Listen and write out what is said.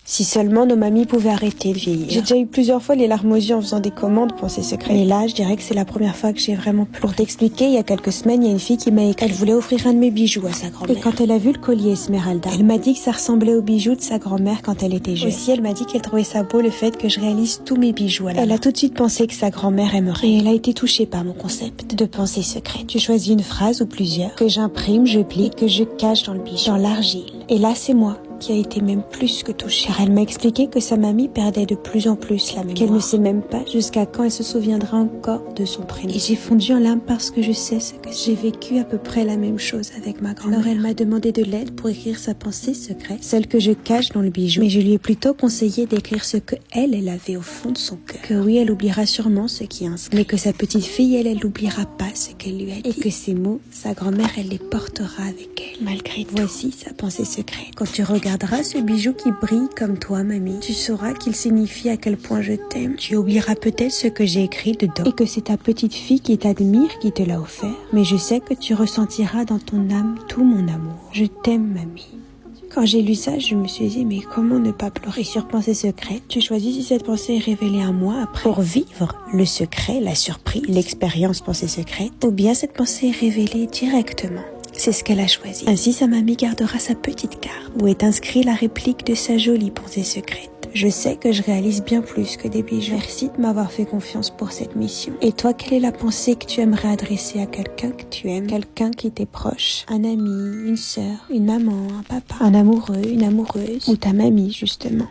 Si seulement nos mamies pouvaient arrêter de vieillir. J'ai déjà eu plusieurs fois les larmes aux yeux en faisant des commandes pour ces secrets. Mais là, je dirais que c'est la première fois que j'ai vraiment pleuré. Pour t'expliquer, il y a quelques semaines, il y a une fille qui m'a écrit. Elle voulait offrir un de mes bijoux à sa grand-mère. Et quand elle a vu le collier Esmeralda, elle m'a dit que ça ressemblait aux bijoux de sa grand-mère quand elle était jeune. Aussi, elle m'a dit qu'elle trouvait ça beau le fait que je réalise tous mes bijoux à la main. Elle a tout de suite pensé que sa grand-mère aimerait. Et elle a été touchée par mon concept de pensée secrète. Tu choisis une phrase ou plusieurs que j'imprime, je plie, que je cache dans le bijou, dans l'argile. Et là, c'est moi qui a été même plus que touchée. Car elle m'a expliqué que sa mamie perdait de plus en plus la mémoire. Qu'elle ne sait même pas jusqu'à quand elle se souviendra encore de son prénom. Et j'ai fondu en larmes parce que je sais ce que j'ai vécu à peu près la même chose avec ma grand-mère. Alors elle m'a demandé de l'aide pour écrire sa pensée secrète, celle que je cache dans le bijou. Mais je lui ai plutôt conseillé d'écrire ce que elle avait au fond de son cœur. Que oui, elle oubliera sûrement ce qui est inscrit. Mais que sa petite fille, elle n'oubliera pas ce qu'elle lui a dit. Et que ces mots, sa grand-mère, elle les portera avec elle. Malgré tout. Voici sa pensée secrète. Quand tu regarderas ce bijou qui brille comme toi, mamie, tu sauras qu'il signifie à quel point je t'aime. Tu oublieras peut-être ce que j'ai écrit dedans et que c'est ta petite fille qui t'admire qui te l'a offert. Mais je sais que tu ressentiras dans ton âme tout mon amour. Je t'aime, mamie. Quand j'ai lu ça, je me suis dit, mais comment ne pas pleurer sur pensée secrète? Tu choisis si cette pensée est révélée un mois après pour vivre le secret, la surprise, l'expérience pensée secrète, ou bien cette pensée est révélée directement. C'est ce qu'elle a choisi. Ainsi, sa mamie gardera sa petite carte où est inscrit la réplique de sa jolie pensée secrète. Je sais que je réalise bien plus que des bijoux. Merci de m'avoir fait confiance pour cette mission. Et toi, quelle est la pensée que tu aimerais adresser à quelqu'un que tu aimes? Quelqu'un qui t'est proche? Un ami, une sœur, une maman, un papa, un amoureux, une amoureuse, ou ta mamie, justement.